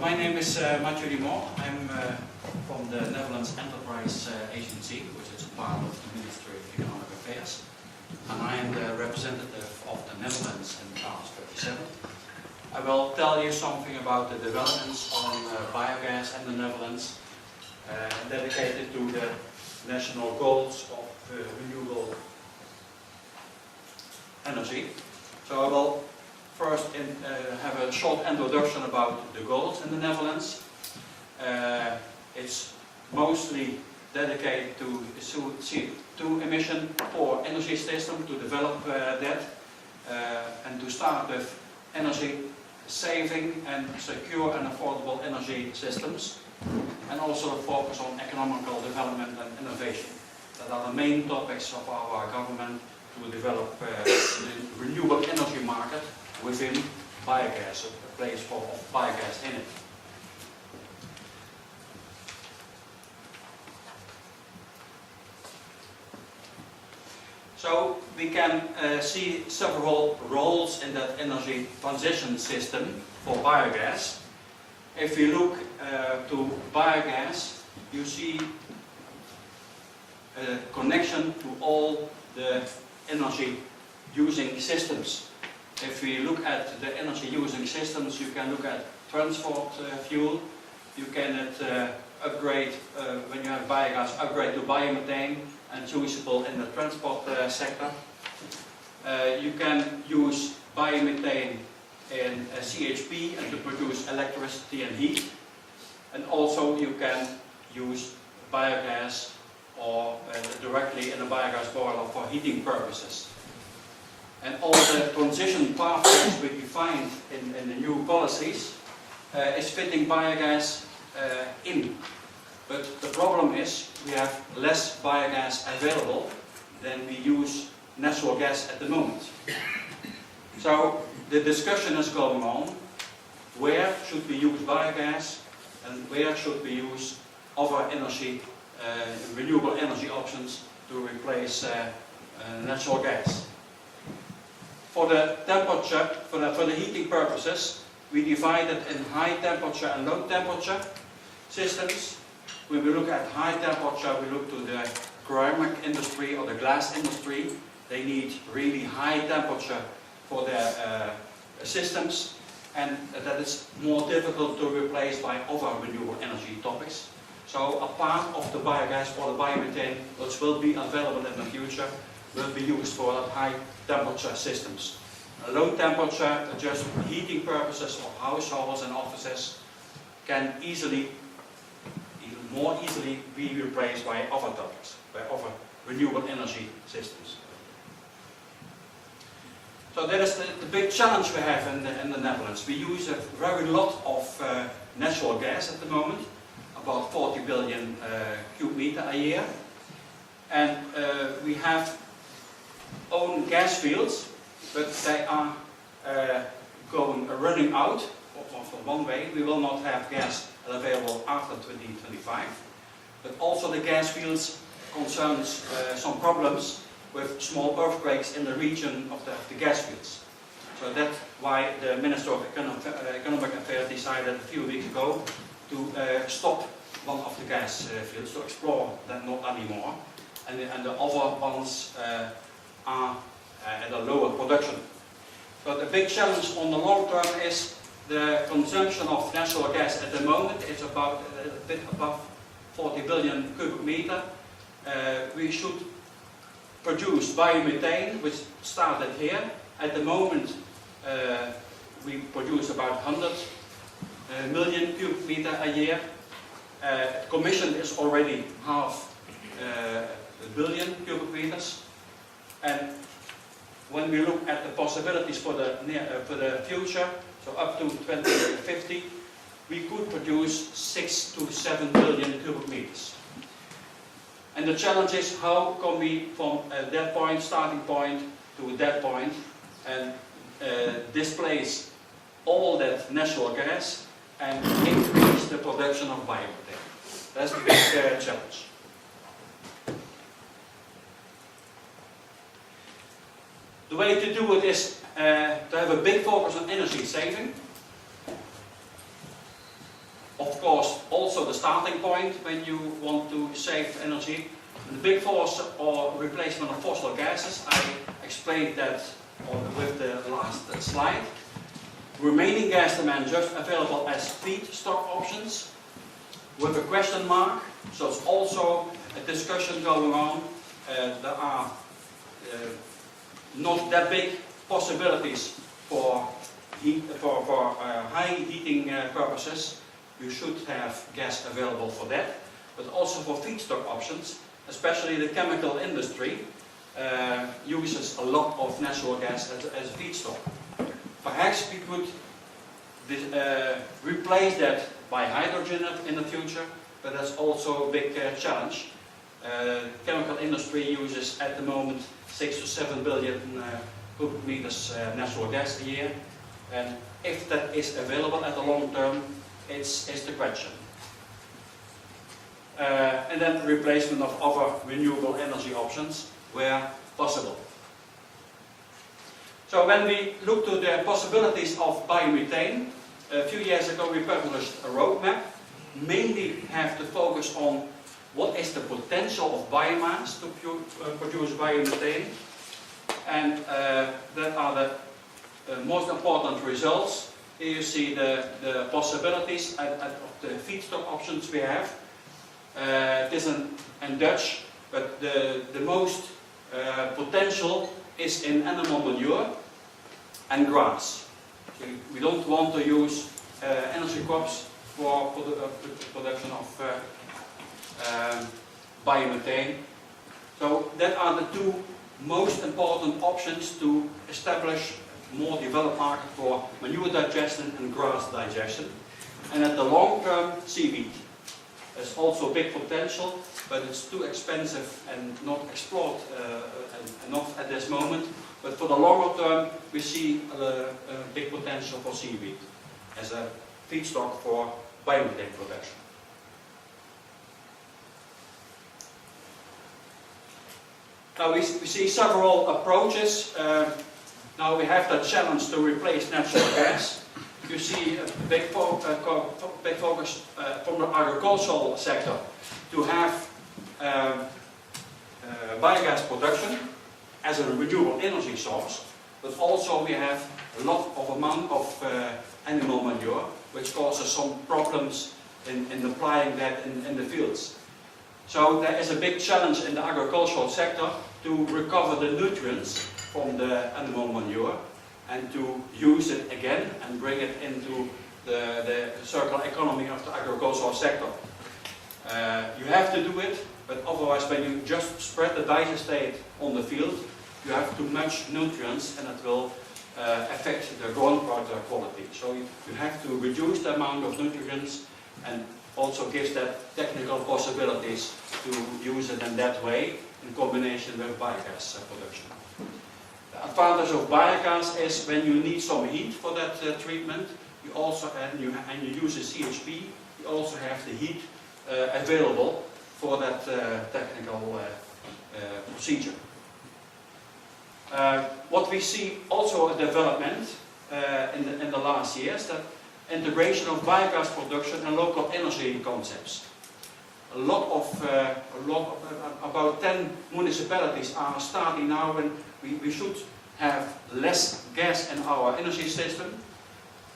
My name is Mathieu Dumont. I'm from the Netherlands Enterprise Agency, which is part of the Ministry of Economic Affairs. And I am the representative of the Netherlands in Task 37. I will tell you something about the developments on biogas in the Netherlands, dedicated to the national goals of renewable energy. So I will first have a short introduction about the goals in the Netherlands. It's mostly dedicated to CO2 emission for energy system, to develop that and to start with energy saving and secure and affordable energy systems, and also focus on economical development and innovation. That are the main topics of our government to develop the renewable energy market within biogas, a place for biogas in it. So we can see several roles in that energy transition system for biogas. If you look to biogas, you see a connection to all the energy using systems. If we look at the energy using systems, you can look at transport fuel, you can upgrade, when you have biogas, upgrade to biomethane and usable in the transport sector. You can use biomethane in CHP and to produce electricity and heat. And also you can use biogas or directly in a biogas boiler for heating purposes. And all the transition pathways we defined in the new policies is fitting biogas in. But the problem is we have less biogas available than we use natural gas at the moment. So the discussion is going on, where should we use biogas and where should we use other energy, renewable energy options to replace natural gas. For the temperature, for the heating purposes, we divide it in high temperature and low temperature systems. When we look at high temperature, we look to the ceramic industry or the glass industry. They need really high temperature for their systems, and that is more difficult to replace by other renewable energy topics. So a part of the biogas or the biomethane, which will be available in the future, will be used for high temperature systems. Low temperature, just heating purposes of households and offices, can even more easily be replaced by other topics, by other renewable energy systems. So that is the big challenge we have in the Netherlands. We use a very lot of natural gas at the moment, about 40 billion cubic meter a year, and we have own gas fields, but they are running out for one way. We will not have gas available after 2025, but also the gas fields concerns some problems with small earthquakes in the region of the gas fields. So that's why the Minister of Economic Affairs decided a few weeks ago to stop one of the gas fields, to explore them not anymore, and the other ones are at a lower production. So the big challenge on the long term is the consumption of natural gas at the moment. It's about a bit above 40 billion cubic meter. We should produce biomethane, which started here. At the moment we produce about 100 million cubic meter a year. Commission is already half a billion cubic meters. And when we look at the possibilities for the future, so up to 2050, we could produce 6 to 7 billion cubic meters. And the challenge is, how can we from that point, starting point, to that point, and displace all that natural gas and increase the production of biomethane. That's the big challenge. The way to do it is to have a big focus on energy saving. of course, also the starting point when you want to save energy. The big force or replacement of fossil gases, I explained that with the last slide. Remaining gas demand just available as feedstock options with a question mark. So it's also a discussion going on. There are not that big possibilities for high heating purposes. You should have gas available for that, but also for feedstock options, especially the chemical industry uses a lot of natural gas as a feedstock. Perhaps we could replace that by hydrogen in the future, but that's also a big challenge. Chemical industry uses at the moment 6 to 7 billion cubic meters natural gas a year, and if that is available at the long term, it's the question. And then replacement of other renewable energy options where possible. So when we look to the possibilities of biomethane, a few years ago we published a roadmap, mainly have to focus on what is the potential of biomass to produce biomethane, and that are the most important results. Here you see the possibilities of the feedstock options we have. It is in Dutch, but the most potential is in animal manure and grass. So we don't want to use energy crops for the production of biomethane. So that are the two most important options to establish more developed market for manure digestion and grass digestion. And at the long term, seaweed. There's also big potential, but it's too expensive and not explored enough at this moment. But for the longer term, we see a big potential for seaweed as a feedstock for biomethane production. Now we see several approaches. Now we have the challenge to replace natural gas. You see a big focus from the agricultural sector to have biogas production as a renewable energy source, but also we have a lot of amount of animal manure, which causes some problems in applying that in the fields. So there is a big challenge in the agricultural sector to recover the nutrients from the animal manure and to use it again and bring it into the circular economy of the agricultural sector. You have to do it, but otherwise when you just spread the digestate on the field, you have too much nutrients and it will affect the growing product quality. So you have to reduce the amount of nutrients, and also gives that technical possibilities to use it in that way in combination with biogas production. The advantage of biogas is when you need some heat for that treatment, you also and you use a CHP, you also have the heat available for that technical procedure. What we see also a development in the last years, that integration of biogas production and local energy concepts. About 10 municipalities are starting now, and we should have less gas in our energy system,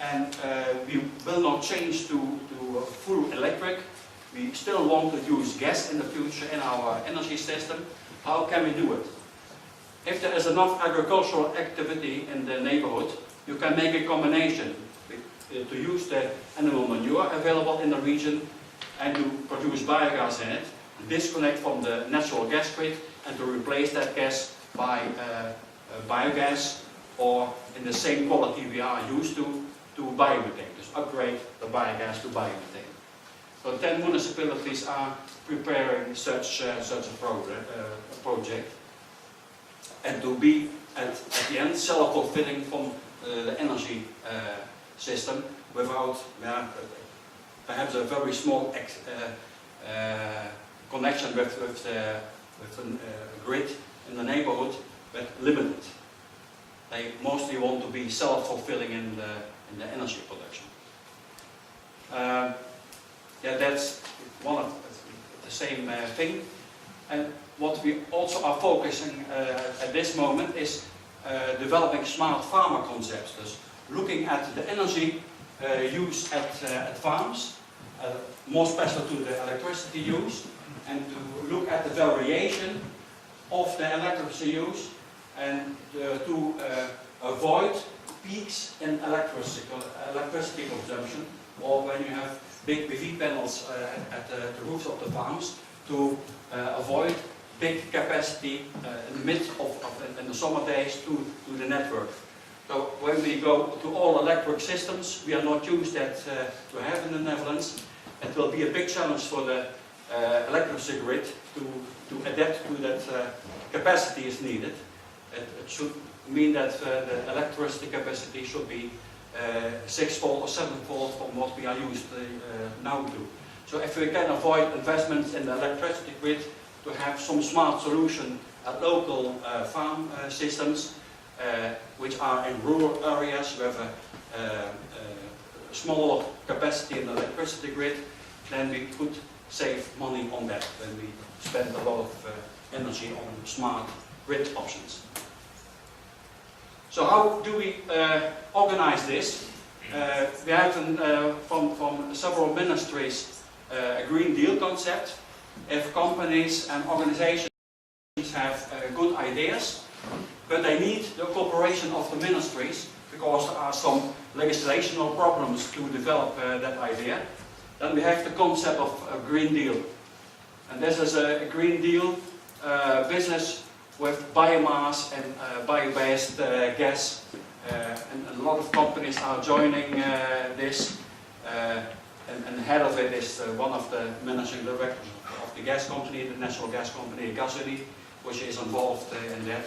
and we will not change to full electric. We still want to use gas in the future in our energy system. How can we do it? If there is enough agricultural activity in the neighborhood, you can make a combination to use the animal manure available in the region and to produce biogas in it, disconnect from the natural gas grid and to replace that gas by biogas, or in the same quality we are used to biomethane. Just upgrade the biogas to biomethane. So 10 municipalities are preparing such a project, and to be at the end self-fulfilling from the energy system without perhaps a very small connection with the grid in the neighborhood, but limited. They mostly want to be self-fulfilling in the energy production. yeah, that's one of the same thing. And what we also are focusing at this moment is developing smart farmer concepts. Dus looking at the energy use at farms, more special to the electricity use, and to look at the variation of the electricity use, and to avoid peaks in electricity consumption, or when you have big PV panels at the roofs of the farms, to avoid big capacity in the midst in the summer days to the network. So when we go to all electric systems, we are not used that to have in the Netherlands. It will be a big challenge for the electricity grid to adapt to that capacity is needed. It should mean that the electricity capacity should be 6-fold or 7-fold from what we are used now to. So if we can avoid investments in the electricity grid to have some smart solution at local farm systems, which are in rural areas with a smaller capacity in the electricity grid, then we could save money on that when we spend a lot of energy on smart grid options. So how do we organize this? We have from several ministries a Green Deal concept. If companies and organizations have good ideas, but they need the cooperation of the ministries because there are some legislational problems to develop that idea, then we have the concept of a Green Deal. And this is a Green Deal business with biomass and bio-based gas, and a lot of companies are joining this, and head of it is one of the managing directors of the gas company, the national gas company, Gasification, which is involved in that.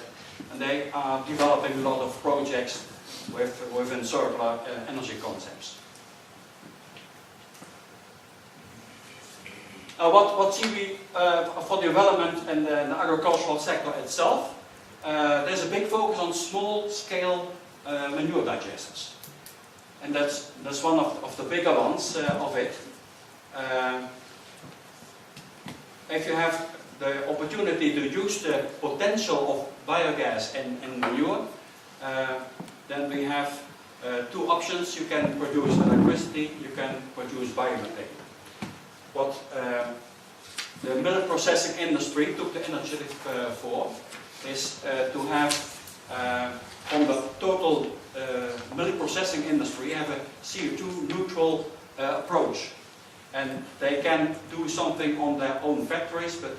And they are developing a lot of projects within circular energy concepts. What see we for development in the agricultural sector itself? There's a big focus on small-scale manure digesters, and that's one of the bigger ones of it. If you have the opportunity to use the potential of biogas in manure, then we have two options. You can produce electricity, you can produce biomethane. What the milk processing industry took the initiative for is to have on the total milk processing industry have a CO2 neutral approach, and they can do something on their own factories, but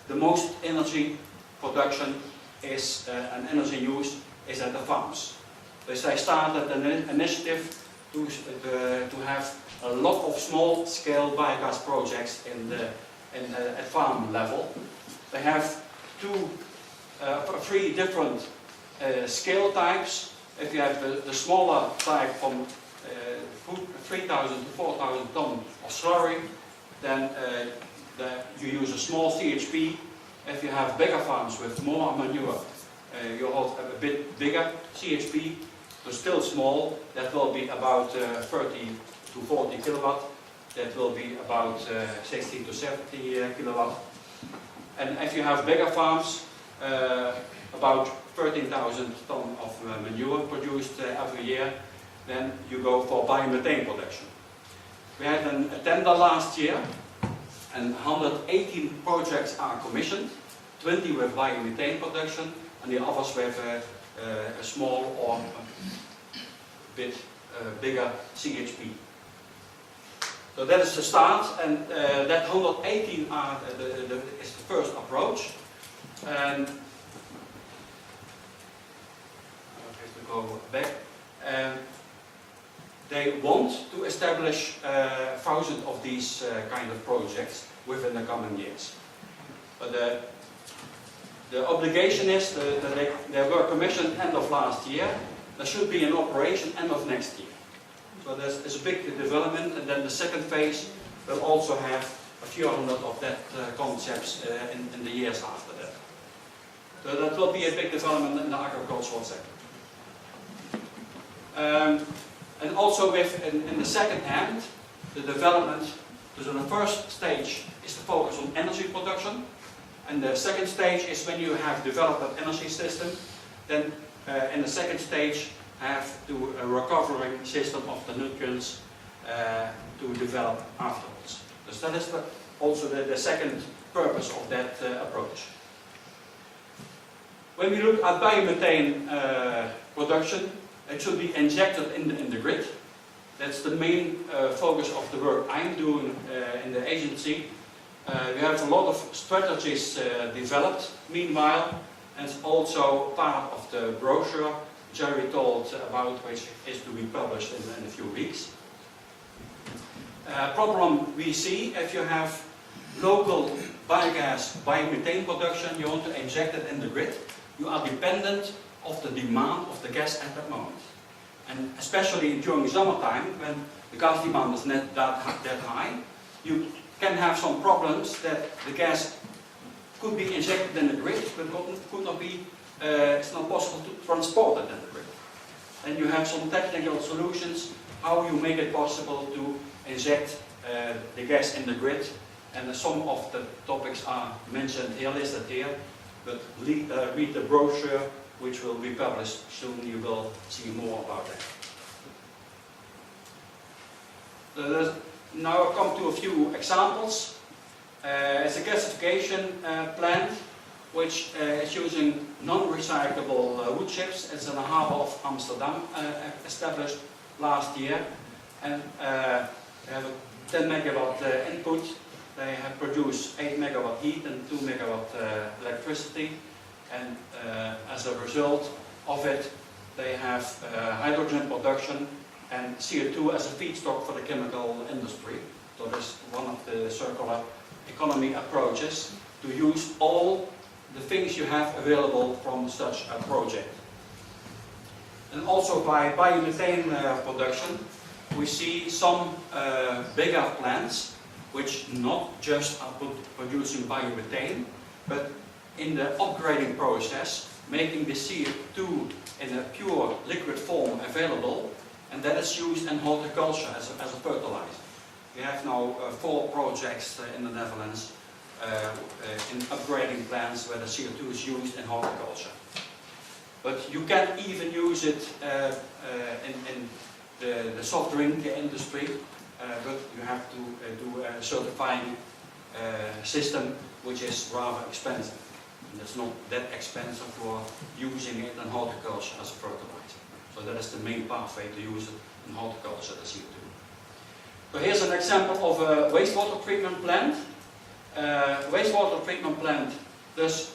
the most energy production is and energy use is at the farms. So they started an initiative to have a lot of small-scale biogas projects at farm level. They have three different scale types. If you have the smaller type from 3,000 to 4,000 tons of slurry, then you use a small CHP. If you have bigger farms with more manure, you have a bit bigger CHP, so still small. That will be about 30 to 40 kilowatt. That will be about 60 to 70 kilowatt. And if you have bigger farms, about 13,000 tons of manure produced every year, then you go for biomethane production. We had a tender last year, and 118 projects are commissioned, 20 with biomethane production, and the others with a small or a bit bigger CHP. So that is the start, and that 118 is the first approach. And I have to go back. They want to establish 1,000 of these kind of projects within the coming years. But the obligation is that they were commissioned end of last year. There should be in operation end of next year. So there's a big development, and then the second phase will also have a few hundred of that concepts in the years after that. So that will be a big development in the agricultural sector. And also in the second hand, the development So the first stage is to focus on energy production, and the second stage is when you have developed an energy system, then in the second stage have to a recovering system of the nutrients to develop afterwards. So that is also the second purpose of that approach. When we look at biomethane production, it should be injected in the grid. That's the main focus of the work I'm doing in the agency. We have a lot of strategies developed meanwhile, and it's also part of the brochure Jerry told about, which is to be published in a few weeks. Problem we see if you have local biogas, biomethane production, you want to inject it in the grid, you are dependent of the demand of the gas at that moment. And especially during summertime, when the gas demand is not that high, you can have some problems that the gas could be injected in the grid, but could not be, it's not possible to transport it in the grid. And you have some technical solutions how you make it possible to inject the gas in the grid. And some of the topics are mentioned here, listed here, but read the brochure which will be published soon. You will see more about that. Now I come to a few examples. It's a gasification plant which is using non-recyclable wood chips. It's in the harbour of Amsterdam, established last year, and they have a 10 megawatt input. They have produced 8 megawatt heat and 2 megawatt electricity, and as a result of it they have hydrogen production and CO2 as a feedstock for the chemical industry. So that's one of the circular economy approaches, to use all the things you have available from such a project. And also by biomethane production, we see some bigger plants which not just are producing biomethane, but in the upgrading process, making the CO2 in a pure liquid form available, and that is used in horticulture as a fertilizer. We have now 4 projects in the Netherlands in upgrading plants where the CO2 is used in horticulture. But you can even use it in the soft drink industry, but you have to do a certifying system which is rather expensive. And it's not that expensive for using it in horticulture as a fertilizer. So that is the main pathway to use it in horticulture, the CO2. So here's an example of a wastewater treatment plant. Wastewater treatment plant does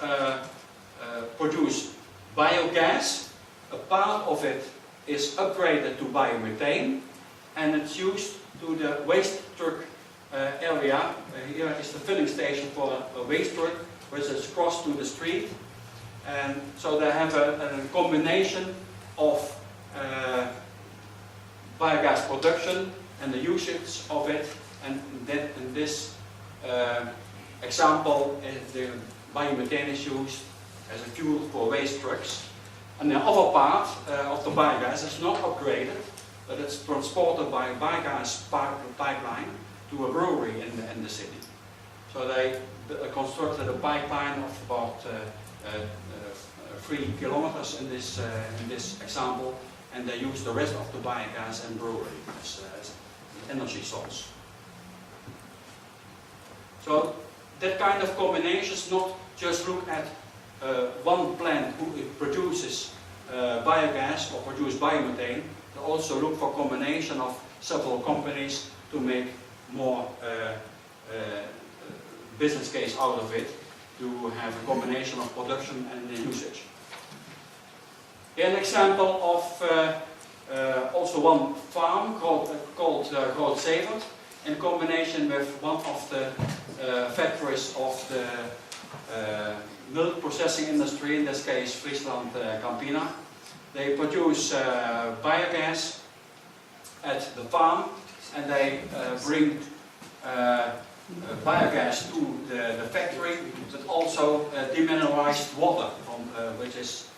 produce biogas. A part of it is upgraded to biomethane, and it's used to the waste truck area. Here is the filling station for a waste truck, which is crossed to the street. And so they have a combination of biogas production and the usage of it. And that in this example, the biomethane is used as a fuel for waste trucks. And the other part of the biogas is not upgraded, but it's transported by a biogas pipeline to a brewery in the city. So they constructed a pipeline of about 3 kilometers in this example, and they use the rest of the biogas in brewery as an energy source. So that kind of combination is not just look at one plant who produces biogas or produce biomethane. They also look for combination of several companies to make more business case out of it, to have a combination of production and usage. Here an example of also one farm called Groot Severt, in combination with one of the factories of the milk processing industry, in this case Friesland Campina. They produce biogas at the farm, and they bring biogas to the factory, but also demineralized water from, which is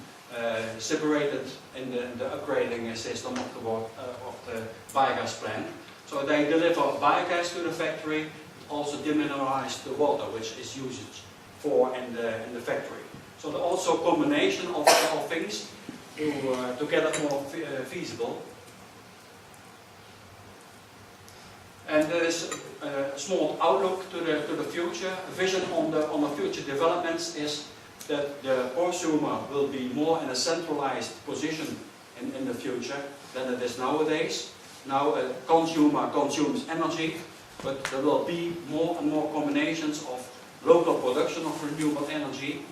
separated in the upgrading system of the biogas plant. So they deliver biogas to the factory, also demineralize the water which is used for in the factory. So there are also combination of things to get it more feasible. And there is a small outlook to the future. A vision on the future developments is that the prosumer will be more in a centralized position in the future than it is nowadays. Now a consumer consumes energy, but there will be more and more combinations of local production of renewable energy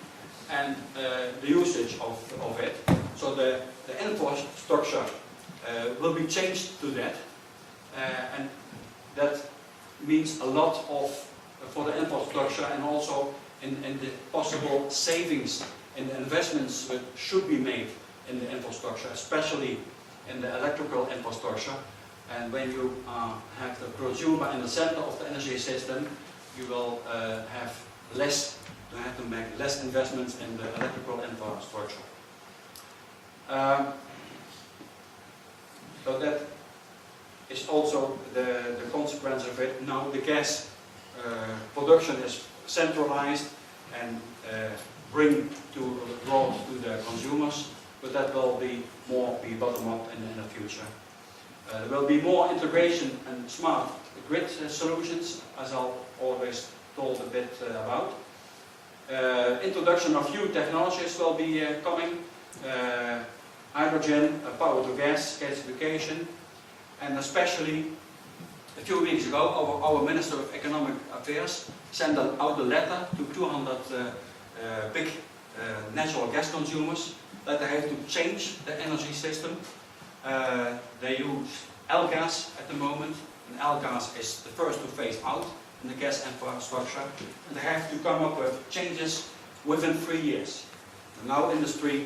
and the usage of it. So the infrastructure will be changed to that, and that means a lot for the infrastructure and also in the possible savings in the investments that should be made in the infrastructure, especially in the electrical infrastructure. And when you have the consumer in the center of the energy system, you will have to make less investments in the electrical infrastructure. So that is also the consequence of it. Now the gas production is centralized and brought to the consumers, but that will be bottom up in the future. There will be more integration and smart grid solutions, as I'll always told a bit about. Introduction of new technologies will be coming. Hydrogen, power to gas, gasification, and especially a few weeks ago our Minister of Economic Affairs sent out a letter to 200 big natural gas consumers that they have to change the energy system. They use L-gas at the moment, and L-gas is the first to phase out in the gas infrastructure, and they have to come up with changes within 3 years. And now industry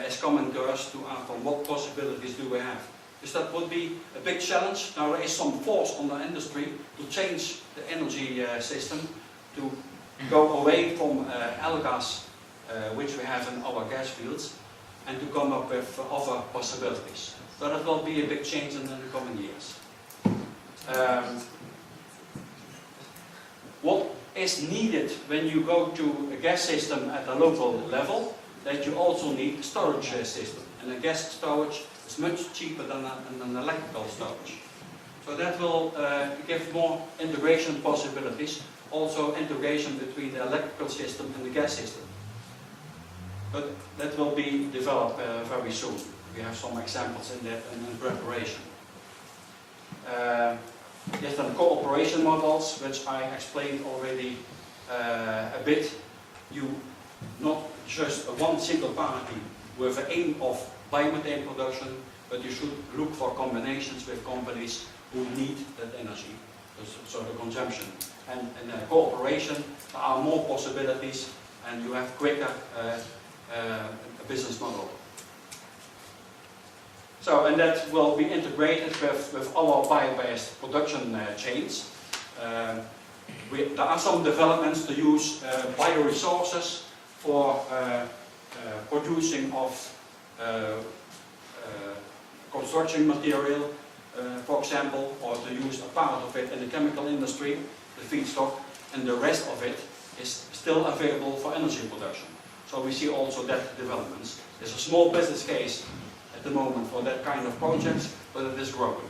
is coming to us to ask on what possibilities do we have. Because that would be a big challenge. Now there is some force on the industry to change the energy system, to go away from L-gas, which we have in our gas fields, and to come up with other possibilities. So that will be a big change in the coming years. What is needed when you go to a gas system at a local level, that you also need a storage system. And a gas storage is much cheaper than an electrical storage. So that will give more integration possibilities, also integration between the electrical system and the gas system. But that will be developed very soon. We have some examples in that and in preparation. There's some cooperation models, which I explained already a bit. You not just one single party with the aim of biomethane production, but you should look for combinations with companies who need that energy, so the consumption. And in cooperation, there are more possibilities, and you have quicker business model. So, and that will be integrated with our bio-based production chains. There are some developments to use bioresources for producing of construction material, for example, or to use a part of it in the chemical industry, the feedstock, and the rest of it is still available for energy production. So we see also that developments. There's a small business case at the moment for that kind of projects, but it is growing.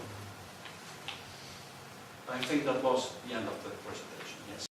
I think that was the end of the presentation.